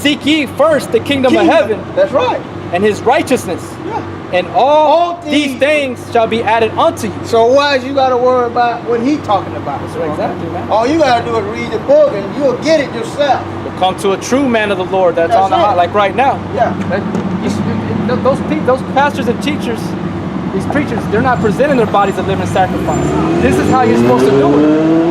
seek ye first the kingdom of heaven That's right. and his righteousness, Yeah. and all these things shall be added unto you. So why is you got to worry about what he talking about? Exactly, man. All you got to do is read the book and you'll get it yourself. You'll come to a true man of the Lord that's on the it. hot, like right now. Yeah. Those pastors and teachers, these preachers, they're not presenting their bodies a living sacrifice. This is how you're supposed to do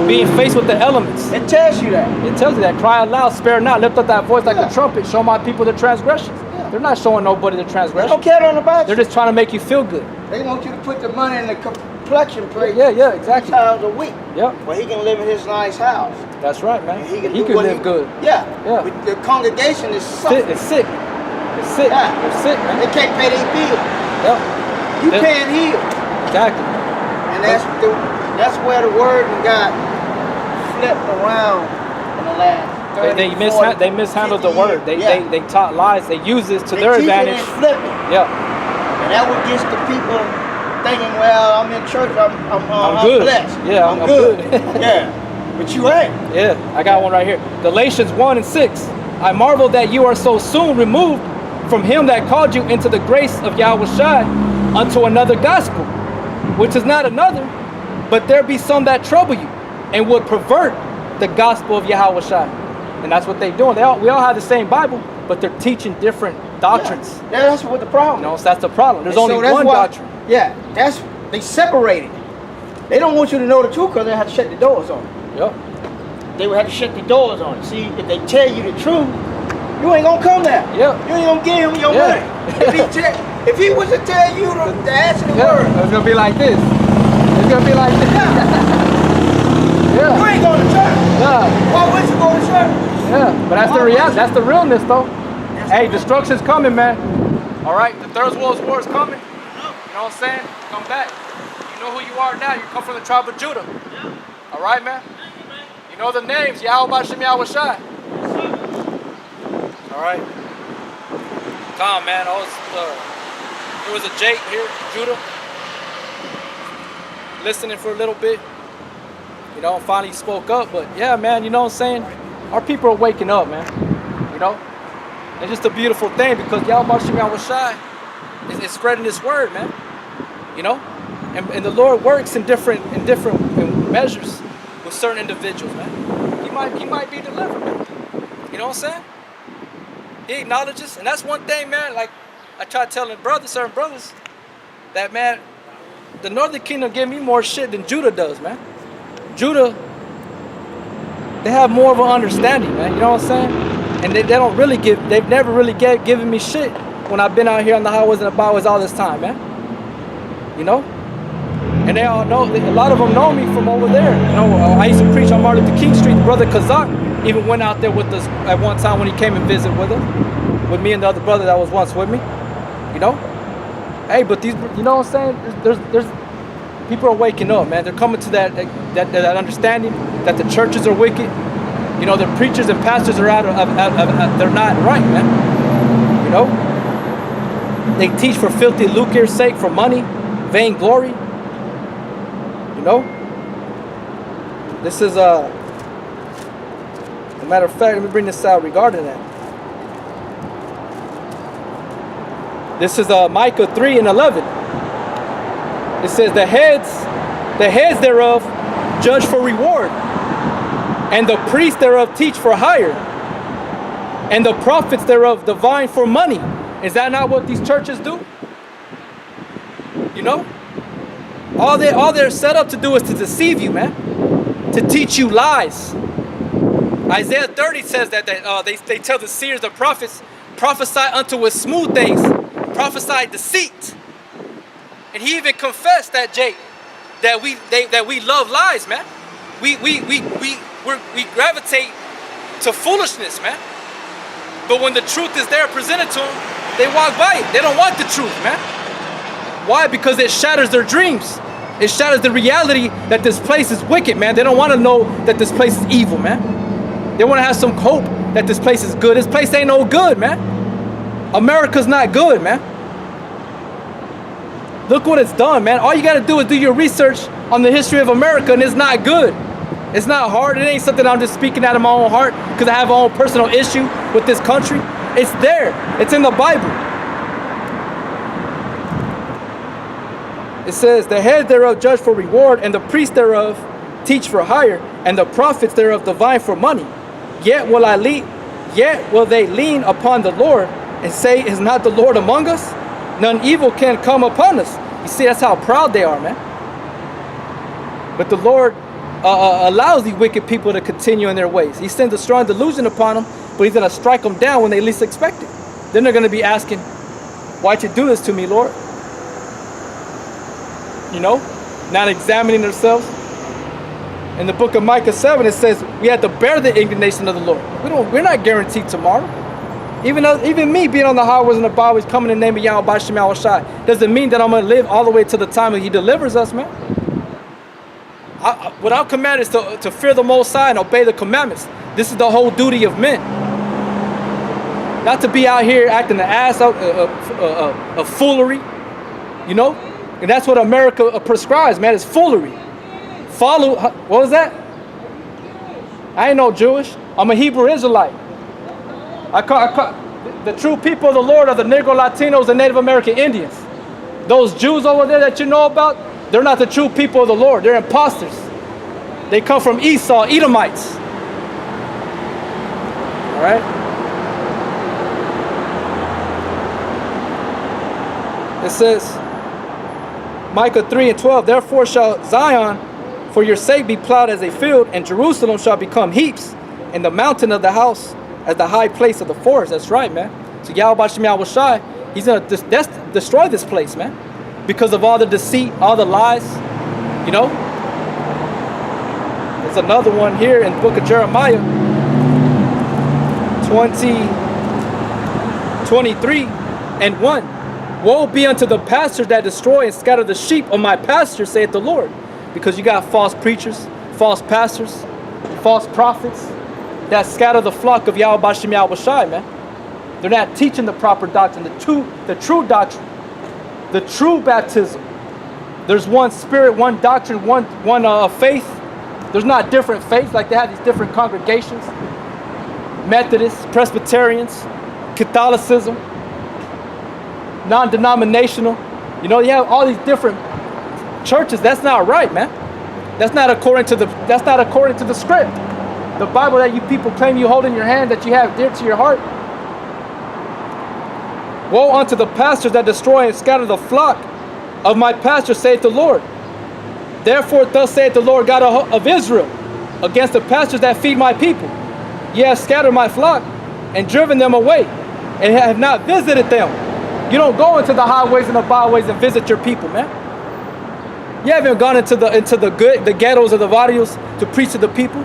it. Being faced with the elements. It tells you that. It tells you that. Cry aloud, spare not, lift up that voice like a trumpet. Show my people the transgressions. They're not showing nobody the They transgressions. don't care nothing about They're you. just trying to make you feel good. They want you to put the money in the complexion plate. Yeah, exactly. 3 times a week. Yep, Where he can live in his nice house. that's right, man. And he can, He do could what live good. Yeah. Yeah. But the congregation is suffering. It's sick. It's sick. Yeah. It's sick, man. They can't pay their bill. Yep, You Yeah. can't heal. exactly. And that's where the word got flipped around in the last 30, 40, They mishandled the 50 word. years. They taught lies. They use this to They their teach it advantage. and flip it. Yeah, And that what gets the people thinking, well, I'm in church, I'm good. blessed. Yeah, I'm good. Yeah. But you ain't. yeah. I got one right here. Galatians 1:6. I marvel that you are so soon removed from him that called you into the grace of Yahweh Shai unto another gospel, which is not another, but there be some that trouble you and would pervert the gospel of Yahweh Shai. And that's what they're doing. We all have the same Bible, but they're teaching different doctrines. Yeah, that's what the problem You know, is. so that's the problem. There's And only so that's one why- doctrine. Yeah, they separated. They don't want you to know the truth because they have to shut the doors on it. Yep. They would have to shut the doors on it. See, if they tell you the truth, you ain't gonna come there. Yeah. You ain't gonna give him your Yeah. money. If he was to tell you the answer to the Yeah. word, It's gonna be like this. It's gonna be like this. you Yeah. ain't going to church. Yeah. Why would you go to church? Yeah. But that's the reality. That's the realness, though. Hey, destruction's coming, man. All right, the Third World War is coming. You know what I'm saying? Come back. You know who you are now. You come from the tribe of Judah. All right, man. You know the names. Yahweh Shem Yahweh Shai. All right. Come, man. There was a Jake here, Judah, listening for a little bit. You know, finally spoke up. But yeah, man. You know what I'm saying? Our people are waking up, man. You know. It's just a beautiful thing because Yahweh Shem Yahweh Shai is spreading this word, man. You know, and the Lord works in different measures with certain individuals, man. He might be delivered, man. You know what I'm saying? He acknowledges, and that's one thing, man. Like I try telling certain brothers, that man, the Northern Kingdom give me more shit than Judah does, man. Judah, they have more of an understanding, man. You know what I'm saying? And they don't really they've never really given me shit when I've been out here on the highways and the byways all this time, man. You know? And they all know, a lot of them know me from over there. You know, I used to preach on Martin Luther King Street. Brother Kazak even went out there with us at one time when he came and visited with us, with me and the other brother that was once with me. You know? Hey, but these, you know what I'm saying? There's people are waking up, man. They're coming to that understanding that the churches are wicked. You know, the preachers and pastors are they're not right, man. You know? They teach for filthy lucre's sake, for money, vainglory. You know? This is a matter of fact, let me bring this out regarding that. This is Micah 3:11. It says the heads thereof judge for reward, and the priests thereof teach for hire, and the prophets thereof divine for money. Is that not what these churches do? You know? All they're set up to do is to deceive you, man. To teach you lies. Isaiah 30 says that they tell the seers, the prophets, prophesy unto us smooth things, prophesy deceit. And he even confessed that, Jake, that we love lies, man. We gravitate to foolishness, man. But when the truth is there presented to them, they walk by it. They don't want the truth, man. Why? Because it shatters their dreams. It shatters the reality that this place is wicked, man. They don't want to know that this place is evil, man. They want to have some hope that this place is good. This place ain't no good, man. America's not good, man. Look what it's done, man. All you got to do is do your research on the history of America, and it's not good. It's not hard. It ain't something I'm just speaking out of my own heart because I have my own personal issue with this country. It's there. It's in the Bible. It says, the head thereof judge for reward, and the priest thereof teach for hire, and the prophets thereof divine for money. Yet will they lean upon the Lord and say, is not the Lord among us? None evil can come upon us. You see, that's how proud they are, man. But the Lord allows these wicked people to continue in their ways. He sends a strong delusion upon them, but he's going to strike them down when they least expect it. Then they're going to be asking, why'd you do this to me, Lord? You know, not examining themselves. In the book of Micah 7, it says we have to bear the indignation of the Lord. We're not guaranteed tomorrow. Even me being on the highways and the byways, coming in the name of Yahweh B'Shem Yahweh Shai, doesn't mean that I'm going to live all the way to the time that he delivers us, man. What I'm commanded is to fear the Most High and obey the commandments. This is the whole duty of men. Not to be out here acting the ass out of foolery, you know? And that's what America prescribes, man, is foolery. Follow, what was that? I ain't no Jewish. I'm a Hebrew Israelite. I call the true people of the Lord are the Negro Latinos and Native American Indians. Those Jews over there that you know about, they're not the true people of the Lord. They're imposters. They come from Esau, Edomites. All right? It says, Micah 3:12, therefore shall Zion for your sake be plowed as a field, and Jerusalem shall become heaps, and the mountain of the house as the high place of the forest. That's right, man. So Yahweh B'Shem Yahweh Shai, he's going to destroy this place, man, because of all the deceit, all the lies, you know. There's another one here in the book of Jeremiah 23:1. Woe be unto the pastors that destroy and scatter the sheep of my pasture, saith the Lord. Because you got false preachers, false pastors, false prophets that scatter the flock of Yahweh B'Shem Yahweh Shai, man. They're not teaching the proper doctrine, the true doctrine, the true baptism. There's one spirit, one doctrine, one faith. There's not different faiths like they have these different congregations. Methodists, Presbyterians, Catholicism, non-denominational. You know, you have all these different churches. That's not right, man. That's not according to the script. The Bible that you people claim you hold in your hand, that you have dear to your heart. Woe unto the pastors that destroy and scatter the flock of my pasture, saith the Lord. Therefore thus saith the Lord God of Israel, against the pastors that feed my people. Ye have scattered my flock and driven them away, and have not visited them. You don't go into the highways and the byways and visit your people, man. You haven't gone into the ghettos or the barrios to preach to the people.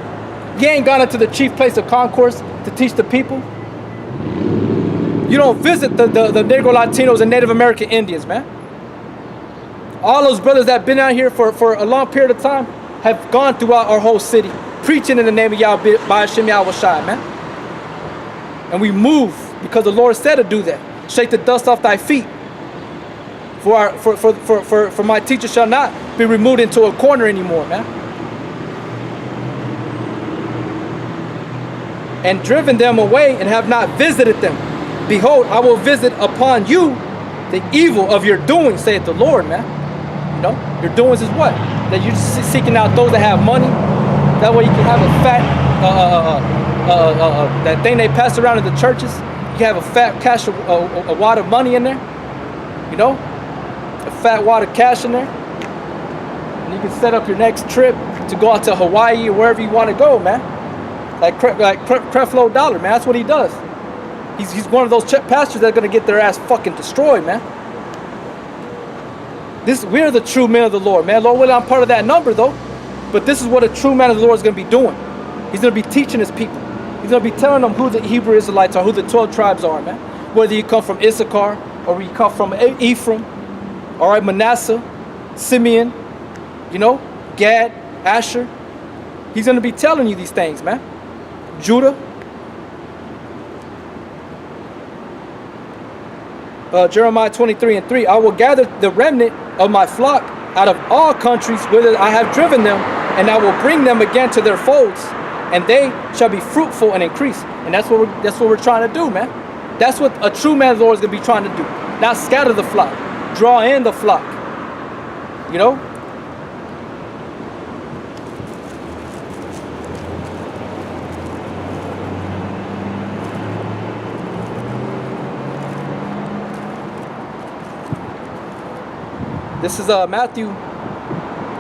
You ain't gone into the chief place of concourse to teach the people. You don't visit the Negro Latinos and Native American Indians, man. All those brothers that have been out here for a long period of time have gone throughout our whole city, preaching in the name of Yahweh B'Shem Yahweh Shai, man. And we move because the Lord said to do that. Shake the dust off thy feet. For my teacher shall not be removed into a corner anymore, man. And driven them away and have not visited them. Behold, I will visit upon you the evil of your doing, saith the Lord, man. You know, your doings is what? That you're seeking out those that have money. That way you can have a fat, that thing they pass around in the churches. You have a fat cash, a wad of money in there. You know, a fat wad of cash in there. And you can set up your next trip to go out to Hawaii or wherever you want to go, man. Like Creflo Dollar, man. That's what he does. He's one of those pastors that are going to get their ass fucking destroyed, man. We're the true men of the Lord, man. Lord willing, I'm part of that number, though. But this is what a true man of the Lord is going to be doing. He's going to be teaching his people. He's going to be telling them who the Hebrew Israelites are, who the 12 tribes are, man. Whether you come from Issachar or you come from Ephraim, all right, Manasseh, Simeon, you know, Gad, Asher. He's going to be telling you these things, man. Judah. Jeremiah 23:3. I will gather the remnant of my flock out of all countries whither I have driven them, and I will bring them again to their folds, and they shall be fruitful and increase. And that's what we're trying to do, man. That's what a true man's Lord is going to be trying to do. Not scatter the flock, draw in the flock. You know? This is Matthew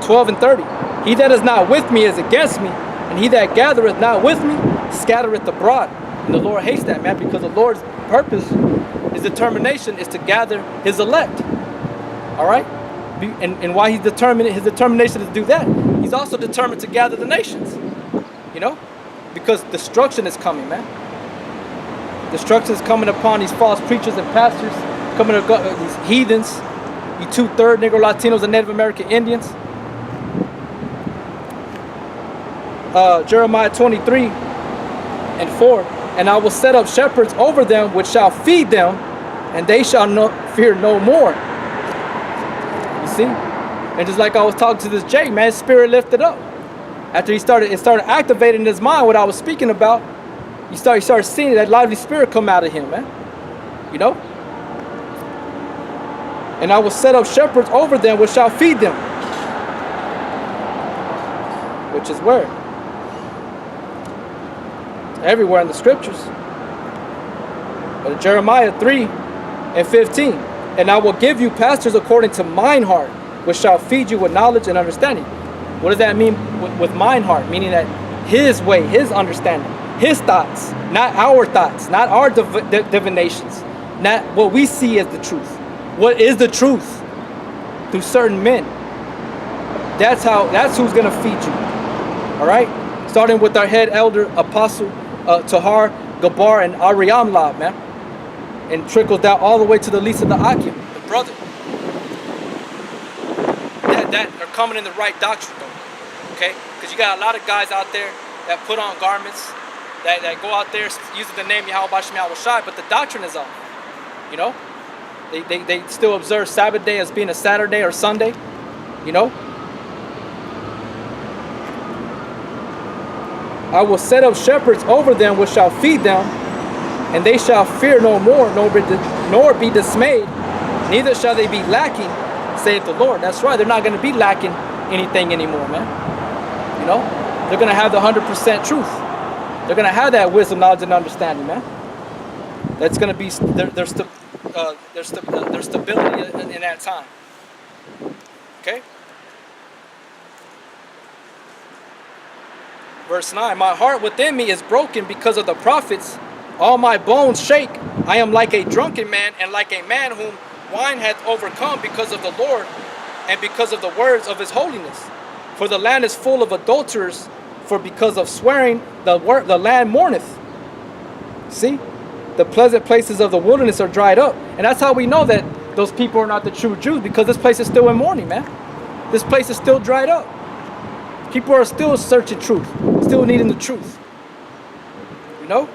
12:30. He that is not with me is against me, and he that gathereth not with me scattereth abroad. And the Lord hates that, man, because the Lord's purpose, his determination is to gather his elect. All right? And why his determination is to do that, he's also determined to gather the nations. You know? Because destruction is coming, man. Destruction is coming upon these false preachers and pastors, coming upon these heathens, you 2/3 Negro Latinos and Native American Indians. Jeremiah 23:4. And I will set up shepherds over them which shall feed them, and they shall fear no more. You see? And just like I was talking to this Jake, man, his spirit lifted up. After it started activating in his mind what I was speaking about, he started seeing that lively spirit come out of him, man. You know? And I will set up shepherds over them which shall feed them. Which is where? Everywhere in the scriptures. But Jeremiah 3:15. And I will give you pastors according to mine heart, which shall feed you with knowledge and understanding. What does that mean with mine heart? Meaning that his way, his understanding, his thoughts, not our thoughts, not our divinations, not what we see as the truth. What is the truth? Through certain men. That's who's gonna feed you. All right? Starting with our head elder, Apostle Tahar Gabar and Ariamla, man. And trickles down all the way to the least of the Akim, the brother. That are coming in the right doctrine, though. Okay? Because you got a lot of guys out there that put on garments, that go out there using the name Yahweh Bashem Yahweh Shai, but the doctrine is off. You know? They still observe Sabbath day as being a Saturday or Sunday, you know. I will set up shepherds over them which shall feed them, and they shall fear no more, nor be dismayed, neither shall they be lacking, saith the Lord. That's right, they're not going to be lacking anything anymore, man. You know, they're going to have the 100% truth. They're going to have that wisdom, knowledge, and understanding, man. That's going to be their stability in that time. Okay? Verse 9, my heart within me is broken because of the prophets. All my bones shake. I am like a drunken man, and like a man whom wine hath overcome because of the Lord and because of the words of his holiness. For the land is full of adulterers, for because of swearing the land mourneth. See? The pleasant places of the wilderness are dried up. And that's how we know that those people are not the true Jews, because this place is still in mourning, man. This place is still dried up. People are still searching truth, still needing the truth. You know?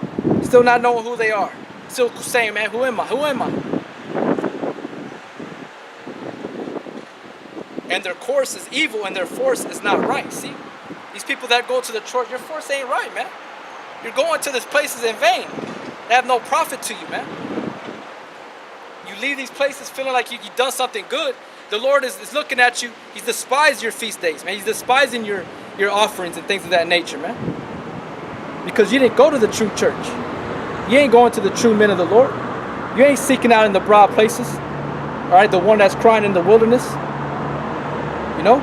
Still not knowing who they are. Still saying, man, who am I? Who am I? And their course is evil and their force is not right. See? These people that go to the church, your force ain't right, man. You're going to these places in vain. They have no profit to you, man. You leave these places feeling like you've done something good. The Lord is looking at you. He's despised your feast days, man. He's despising your offerings and things of that nature, man. Because you didn't go to the true church. You ain't going to the true men of the Lord. You ain't seeking out in the broad places. All right, the one that's crying in the wilderness. You know?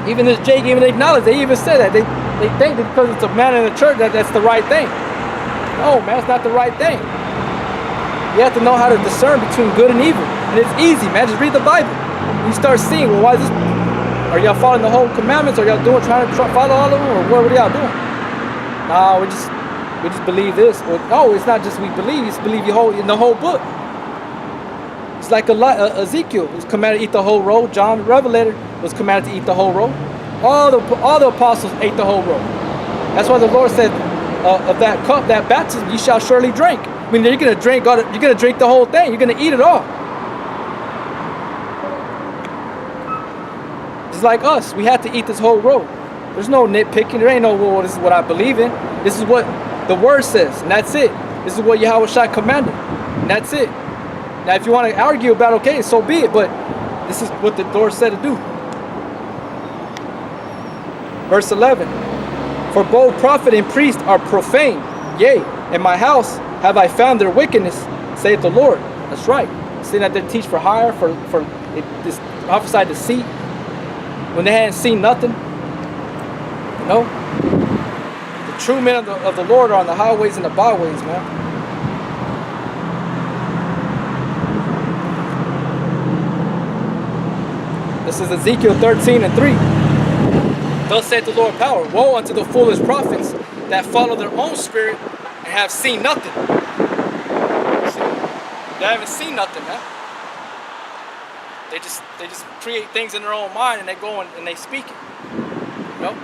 Even this Jake even acknowledged, they even said that. They think that because it's a man in the church that's the right thing. No, man, it's not the right thing. You have to know how to discern between good and evil. And it's easy, man. Just read the Bible. You start seeing, well, why is this? Are y'all following the whole commandments? Are y'all trying to follow all of them? Or what are y'all doing? Nah, we just believe this. Or, no, it's not just we believe. It's believe in the whole book. It's like Ezekiel was commanded to eat the whole roll. John the Revelator was commanded to eat the whole roll. All the apostles ate the whole roll. That's why the Lord said, of that cup, that baptism, you shall surely drink. I mean, you're gonna drink the whole thing. You're gonna eat it all. Just like us, we had to eat this whole road. There's no nitpicking. There ain't no, well, this is what I believe in. This is what the word says, and that's it. This is what Yahweh Shai commanded, and that's it. Now, if you want to argue about, okay, so be it, but this is what the Lord said to do. Verse 11. For both prophet and priest are profane. Yea, in my house have I found their wickedness, saith the Lord. That's right. See that they teach for hire, for this prophesied deceit, when they hadn't seen nothing. You know? The true men of the Lord are on the highways and the byways, man. This is Ezekiel 13:3. Thus saith the Lord power, woe unto the foolish prophets that follow their own spirit and have seen nothing. See? They haven't seen nothing, man. They just create things in their own mind and they go and they speak it. You know?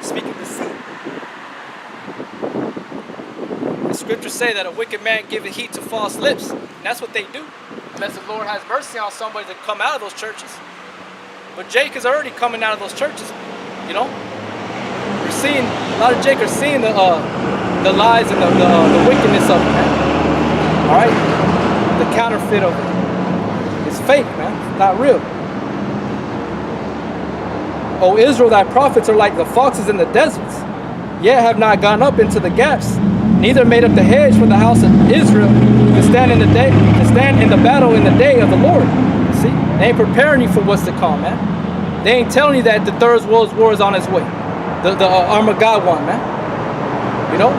Speaking deceit. The scriptures say that a wicked man giveth heed to false lips. And that's what they do. Unless the Lord has mercy on somebody to come out of those churches. But Jake is already coming out of those churches. You know, you're seeing a lot of Jake are seeing the lies and the wickedness of it, man. All right, the counterfeit of it. It's fake, man. It's not real. O Israel, thy prophets are like the foxes in the deserts. Yet have not gone up into the gaps, neither made up the hedge for the house of Israel to stand in the battle in the day of the Lord. See, they ain't preparing you for what's to come, man. They ain't telling you that the third world war is on its way. The Armageddon, man. You know,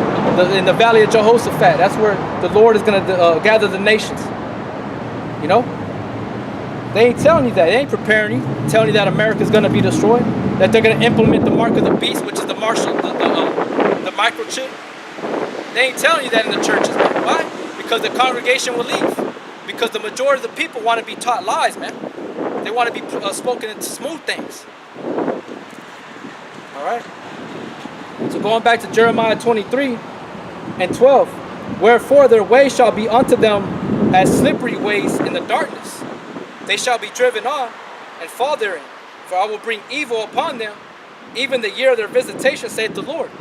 in the valley of Jehoshaphat. That's where the Lord is going to gather the nations. You know, they ain't telling you that. They ain't preparing you, telling you that America is going to be destroyed, that they're going to implement the mark of the beast, which is the microchip. They ain't telling you that in the churches, man. Why? Because the congregation will leave. Because the majority of the people want to be taught lies, man. They want to be spoken into smooth things. All right. So going back to Jeremiah 23:12. Wherefore their way shall be unto them as slippery ways in the darkness. They shall be driven on and fall therein. For I will bring evil upon them, even the year of their visitation, saith the Lord.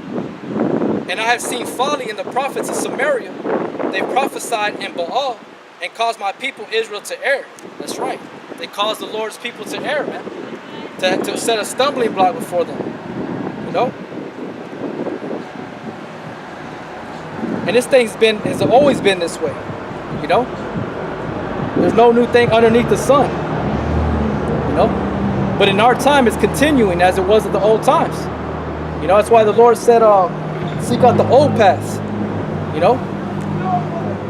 And I have seen folly in the prophets of Samaria. They prophesied in Baal and caused my people Israel to err. That's right. They caused the Lord's people to err, man. To set a stumbling block before them. You know? And this thing's has always been this way. You know? There's no new thing underneath the sun. You know? But in our time, it's continuing as it was at the old times. You know, that's why the Lord said, seek out the old paths. You know?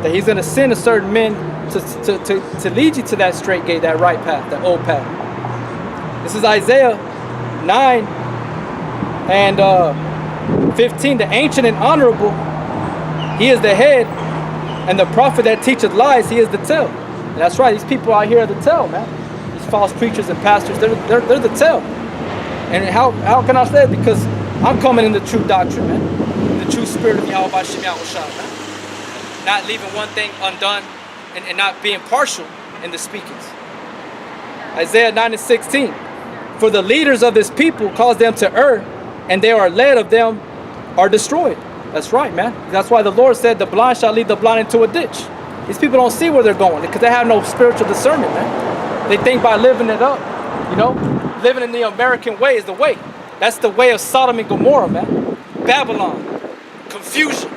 That he's going to send a certain men to lead you to that straight gate, that right path, that old path. This is Isaiah 9 and 15. The ancient and honorable, he is the head, and the prophet that teacheth lies, he is the tail. And that's right, these people out here are the tail, man. These false preachers and pastors, they're the tail. And how can I say it? Because I'm coming in the true doctrine, man. The true spirit of Yahweh Shem Yahushua, man. Not leaving one thing undone and not being partial in the speakings. Isaiah 9 and 16. For the leaders of this people cause them to err, and they are led of them are destroyed. That's right, man. That's why the Lord said the blind shall lead the blind into a ditch. These people don't see where they're going because they have no spiritual discernment, man. They think by living it up, you know, living in the American way is the way. That's the way of Sodom and Gomorrah, man. Babylon, confusion.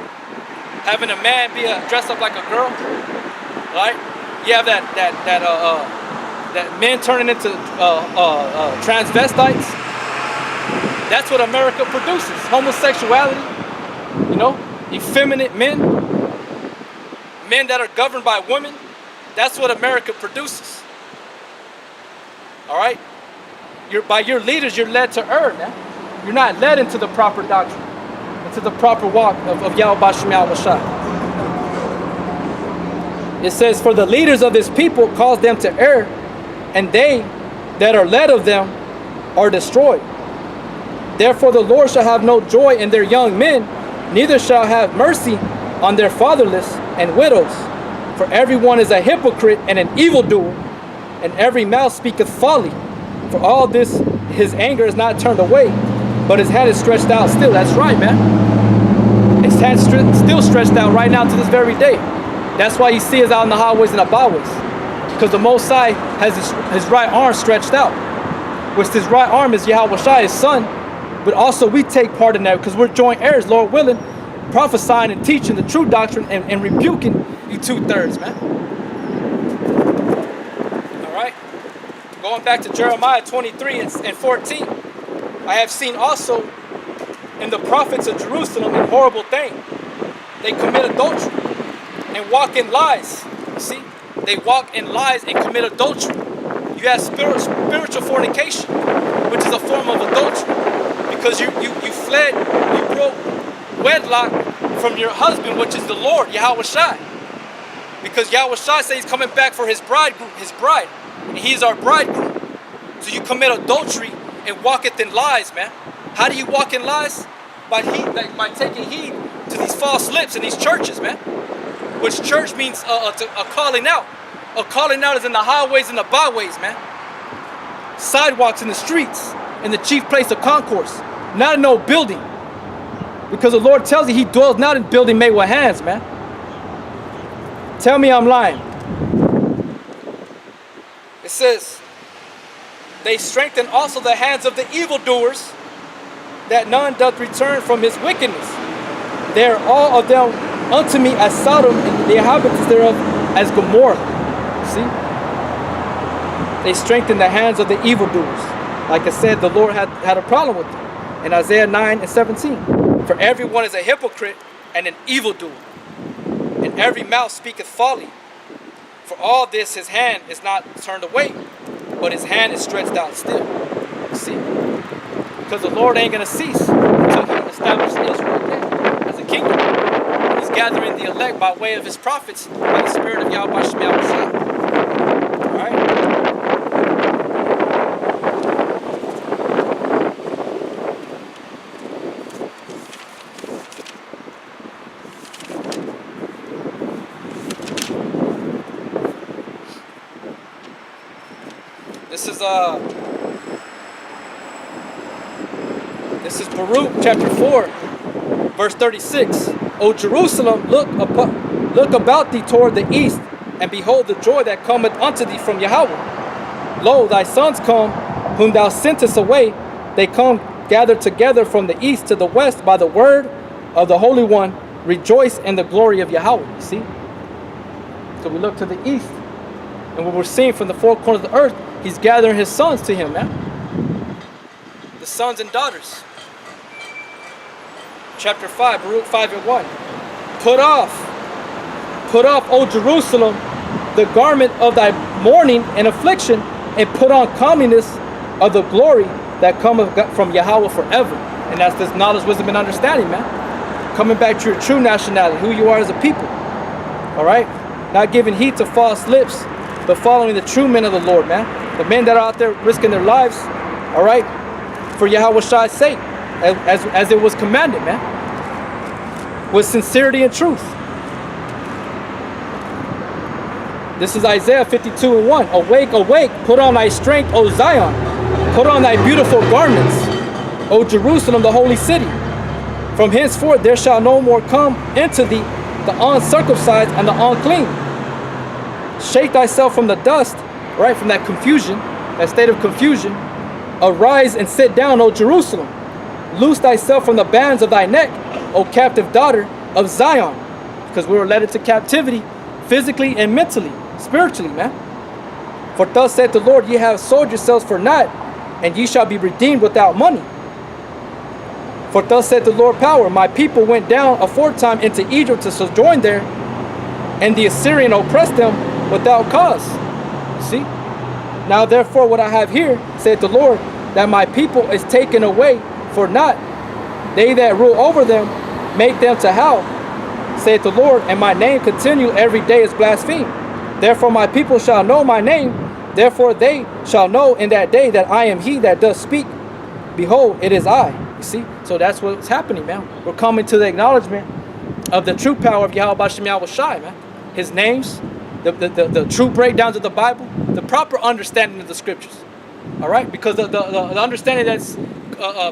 Having a man be dressed up like a girl, right? You have that men turning into transvestites. That's what America produces. Homosexuality, you know, effeminate men that are governed by women. That's what America produces. All right? By your leaders, you're led to err, man. You're not led into the proper doctrine, into the proper walk of Yahweh Shem Yahushua. It says, for the leaders of this people cause them to err, and they that are led of them are destroyed. Therefore the Lord shall have no joy in their young men, neither shall have mercy on their fatherless and widows. For everyone is a hypocrite and an evildoer, and every mouth speaketh folly. For all this his anger is not turned away, but his hand is stretched out still. That's right, man. His hand still stretched out right now to this very day. That's why you see us out in the highways and the byways, because the Most High has his right arm stretched out, which his right arm is Yahweh Shai, his son. But also we take part in that because we're joint heirs, Lord willing, prophesying and teaching the true doctrine and rebuking you 2/3, man. All right. Going back to Jeremiah 23 and 14. I have seen also in the prophets of Jerusalem a horrible thing. They commit adultery and walk in lies. You see? They walk in lies and commit adultery. You have spiritual fornication, which is a form of adultery. Because you fled, you broke wedlock from your husband, which is the Lord, Yahweh Shai. Because Yahweh Shai says he's coming back for his bride, and he's our bridegroom. So you commit adultery and walketh in lies, man. How do you walk in lies? By taking heed to these false lips in these churches, man. Which church means a calling out. A calling out is in the highways and the byways, man. Sidewalks in the streets, in the chief place of concourse, not in no building. Because the Lord tells you he dwells not in building made with hands, man. Tell me I'm lying. It says, they strengthen also the hands of the evildoers, that none doth return from his wickedness. They are all of them unto me as Sodom, and the inhabitants thereof as Gomorrah. See? They strengthen the hands of the evildoers. Like I said, the Lord had a problem with them in Isaiah 9 and 17. For everyone is a hypocrite and an evildoer, and every mouth speaketh folly. For all this his hand is not turned away, but his hand is stretched out still. See? Because the Lord ain't going to cease until he establishes Israel again as a kingdom. He's gathering the elect by way of his prophets, by the spirit of Yahweh Shai. Alright? This is Baruch chapter 4, verse 36. O Jerusalem, look about thee toward the east, and behold the joy that cometh unto thee from Yahweh. Lo, thy sons come, whom thou sentest away. They come gathered together from the east to the west by the word of the Holy One. Rejoice in the glory of Yahweh. You see? So we look to the east, and what we're seeing from the four corners of the earth, he's gathering his sons to him, man. The sons and daughters. Chapter 5, Baruch 5 and 1. Put off, O Jerusalem, the garment of thy mourning and affliction, and put on comeliness of the glory that cometh from Yahweh forever. And that's this knowledge, wisdom, and understanding, man. Coming back to your true nationality, who you are as a people. All right? Not giving heed to false lips, but following the true men of the Lord, man. The men that are out there risking their lives, all right, for Yahweh Shai's sake, as it was commanded, man, with sincerity and truth. This is Isaiah 52 and 1. Awake, awake, put on thy strength, O Zion. Put on thy beautiful garments, O Jerusalem, the holy city. From henceforth there shall no more come into thee the uncircumcised and the unclean. Shake thyself from the dust, right, from that confusion, that state of confusion. Arise and sit down, O Jerusalem. Loose thyself from the bands of thy neck, O captive daughter of Zion. Because we were led into captivity physically and mentally, spiritually, man. For thus saith the Lord, ye have sold yourselves for naught, and ye shall be redeemed without money. For thus saith the Lord power, my people went down aforetime into Egypt to sojourn there, and the Assyrian oppressed them without cause. See? Now therefore what I have here, saith the Lord, that my people is taken away for naught. They that rule over them make them to howl, saith the Lord, and my name continue every day is blasphemed. Therefore my people shall know my name, therefore they shall know in that day that I am he that does speak. Behold, it is I. You see? So that's what's happening, man. We're coming to the acknowledgement of the true power of Yahweh Bashem Yahweh Shai, man. His names, the true breakdowns of the Bible, the proper understanding of the scriptures. All right, because the understanding that's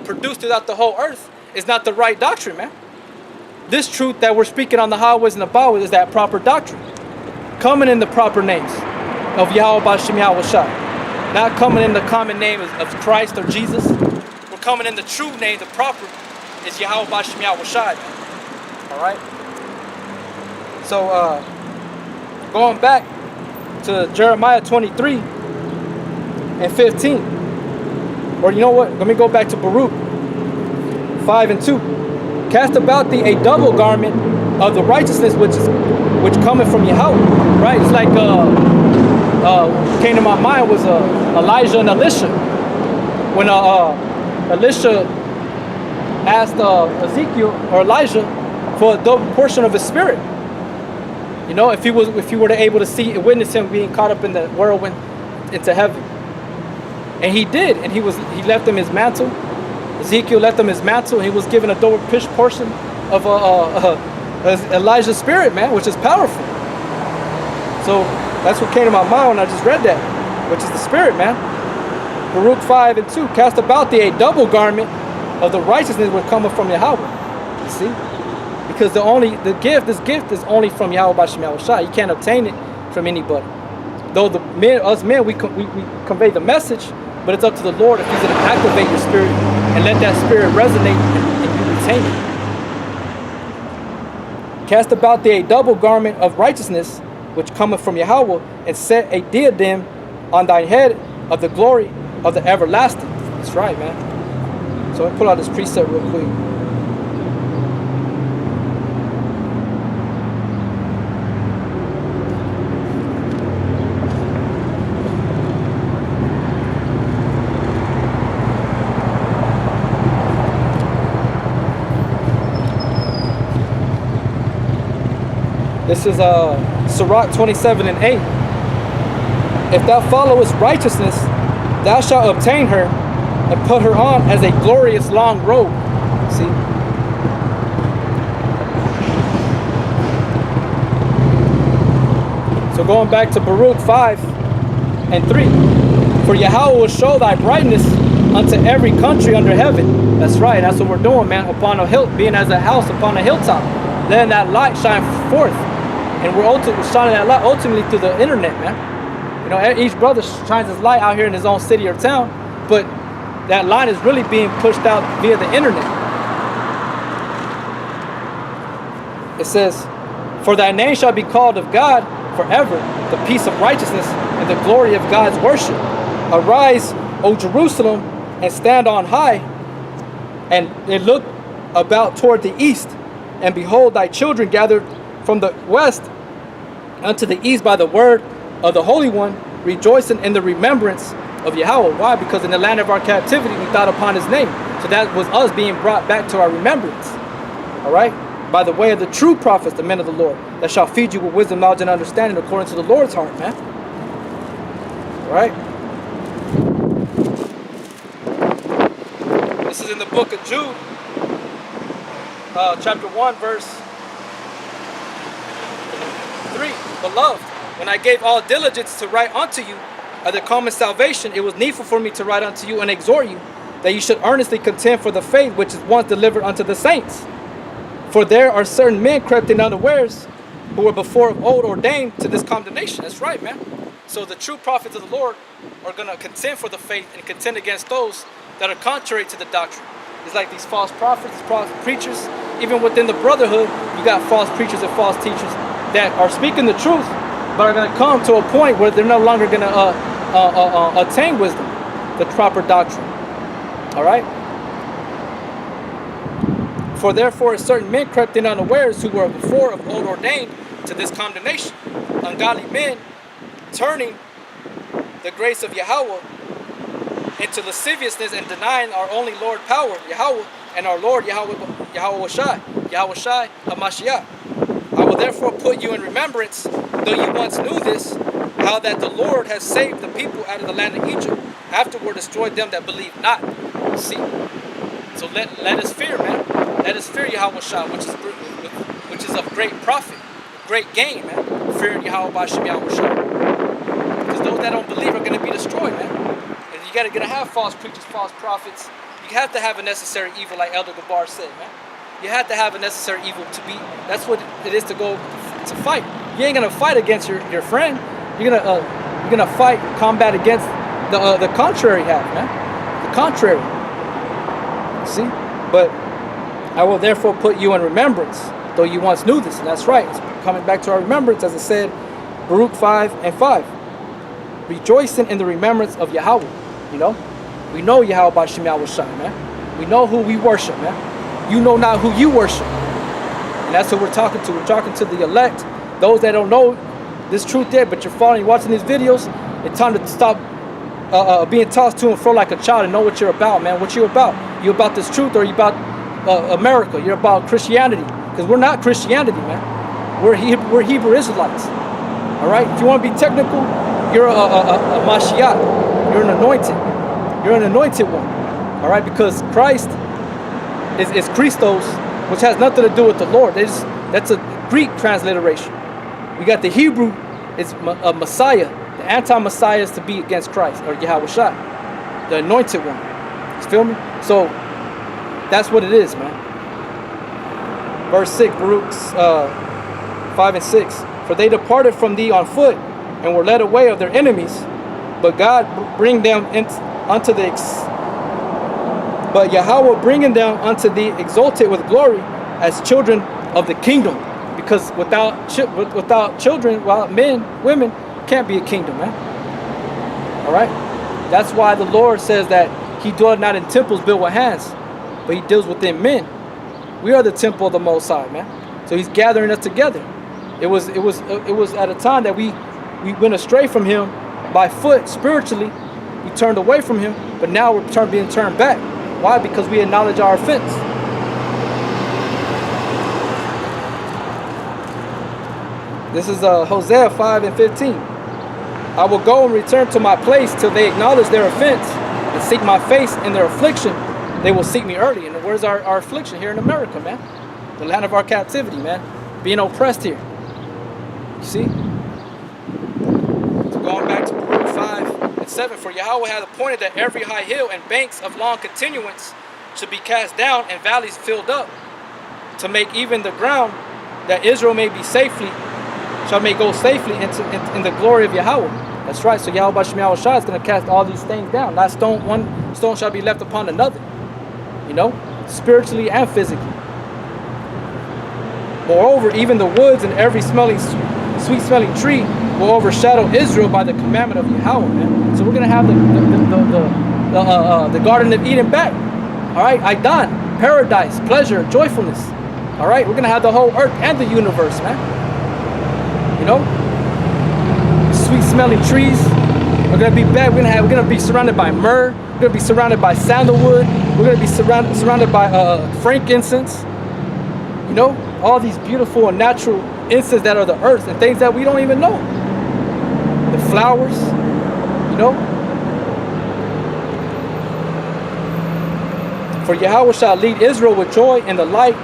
produced throughout the whole earth is not the right doctrine, man. This truth that we're speaking on the highways and the byways is that proper doctrine, coming in the proper names of Yahweh B'Shem Yahweh Shai, not coming in the common name of Christ or Jesus. We're coming in the true name, the proper is Yahweh B'Shem Yahweh Shai. All right. So going back to Jeremiah 23 and 15, or you know what? Let me go back to Baruch 5 and 2. Cast about thee a double garment of the righteousness which cometh from Yahweh. Right? It's like came to my mind was Elijah and Elisha. When Elisha asked Ezekiel or Elijah for a double portion of his spirit. You know, if he were able to see and witness him being caught up in the whirlwind into heaven. And he did, and he left him his mantle. Ezekiel left him his mantle. He was given a double portion of Elijah's spirit, man, which is powerful. So that's what came to my mind when I just read that, which is the spirit, man. Baruch 5 and 2, cast about thee a double garment of the righteousness which cometh from Yahweh. You see? Because this gift is only from Yahweh B'Shem Yahweh Shai. You can't obtain it from anybody. Though us men, we convey the message, but it's up to the Lord if He's going to activate your spirit and let that spirit resonate and you retain it. Cast about thee a double garment of righteousness, which cometh from Yahweh, and set a diadem on thine head of the glory of the everlasting. That's right, man. So let me pull out this precept real quick. This is Sirach 27 and 8. If thou followest righteousness, thou shalt obtain her and put her on as a glorious long robe. See? So going back to Baruch 5 and 3. For Yahweh will show thy brightness unto every country under heaven. That's right. That's what we're doing, man. Upon a hill, being as a house upon a hilltop. Letting that light shine forth. And we're shining that light ultimately through the internet, man. You know, each brother shines his light out here in his own city or town, but that light is really being pushed out via the internet. It says, for thy name shall be called of God forever, the peace of righteousness and the glory of God's worship. Arise, O Jerusalem, and stand on high, and look about toward the east, and behold, thy children gathered from the west unto the east by the word of the Holy One, rejoicing in the remembrance of Yahweh. Why? Because in the land of our captivity we thought upon His name. So that was us being brought back to our remembrance. All right? By the way of the true prophets, the men of the Lord, that shall feed you with wisdom, knowledge, and understanding according to the Lord's heart, man. All right? This is in the book of Jude, chapter 1, verse 3. Beloved, when I gave all diligence to write unto you of the common salvation, it was needful for me to write unto you and exhort you that you should earnestly contend for the faith which is once delivered unto the saints. For there are certain men crept in unawares, who were before of old ordained to this condemnation. That's right, man. So the true prophets of the Lord are going to contend for the faith and contend against those that are contrary to the doctrine. It's like these false prophets, false preachers. Even within the brotherhood, you got false preachers and false teachers that are speaking the truth, but are going to come to a point where they're no longer going to attain wisdom, the proper doctrine. All right? For therefore certain men crept in unawares, who were before of old ordained to this condemnation, ungodly men, turning the grace of Yahweh into lasciviousness and denying our only Lord power, Yahweh, and our Lord Yahweh Shai HaMashiach. I will therefore put you in remembrance, though you once knew this, how that the Lord has saved the people out of the land of Egypt, afterward destroyed them that believe not. See? So let us fear, man. Let us fear Yahweh Shai, which is of great profit, great gain, man. Fearing Yahweh B'Shem Yahweh Shai. Because those that don't believe are going to be destroyed, man. And you're gonna have false preachers, false prophets. You have to have a necessary evil, like Elder Gabar said, man. You have to have a necessary evil to be. That's what it is to go to fight. You ain't gonna fight against your friend. You're gonna fight, combat against the contrary half, man. The contrary. See, but I will therefore put you in remembrance, though you once knew this, and that's right. It's coming back to our remembrance, as it said, Baruch 5:5. Rejoicing in the remembrance of Yahweh. You know, we know Yahweh B'Shem Yahushua, man. We know who we worship, man. You know not who you worship, and that's who we're talking to. We're talking to the elect, those that don't know this truth yet, but you're following, watching these videos. It's time to stop being tossed to and fro like a child and know what you're about, man. What you about? You about this truth, or you about America? You're about Christianity? Because we're not Christianity, man. We're Hebrew Israelites. All right. If you want to be technical, you're a Mashiach. You're an anointed. You're an anointed one. All right. Because Christ is Christos, which has nothing to do with the Lord. That's a Greek transliteration. We got the Hebrew, it's a Messiah. The anti-Messiah is to be against Christ, or Yahushua, the anointed one. You feel me? So that's what it is, man. Verse 6, Baruch 5 and 6. For they departed from thee on foot and were led away of their enemies, but God bring them unto the but Yahweh bringing them unto thee exalted with glory as children of the kingdom. Because without children, men, women, can't be a kingdom, man. All right? That's why the Lord says that he dwelleth not in temples built with hands, but he deals within men. We are the temple of the Most High, man. So he's gathering us together. It was at a time that we went astray from him by foot spiritually. We turned away from him, but now we're being turned back. Why? Because we acknowledge our offense. This is Hosea 5 and 15. I will go and return to my place till they acknowledge their offense and seek my face in their affliction. They will seek me early. And where's our affliction? Here in America, man. The land of our captivity, man. Being oppressed here. You see? So going back to Baruch 5 and 7. For Yahweh hath appointed that every high hill and banks of long continuance should be cast down and valleys filled up, to make even the ground that Israel may be safely, may go safely in the glory of Yahweh. That's right. So Yahweh B'Shem Yahushua is going to cast all these things down. Not one stone shall be left upon another. You know, spiritually and physically. Moreover, even the woods and every sweet smelling tree will overshadow Israel by the commandment of Yahweh, man. So we're going to have the Garden of Eden back. All right, Aidan, paradise, pleasure, joyfulness. All right, we're going to have the whole earth and the universe, man. You know, sweet smelling trees. We're gonna be back. We're gonna be surrounded by myrrh. We're gonna be surrounded by sandalwood. We're gonna be surrounded by frankincense. You know, all these beautiful and natural incense that are the earth and things that we don't even know. The flowers, you know. For Yahweh shall lead Israel with joy in the light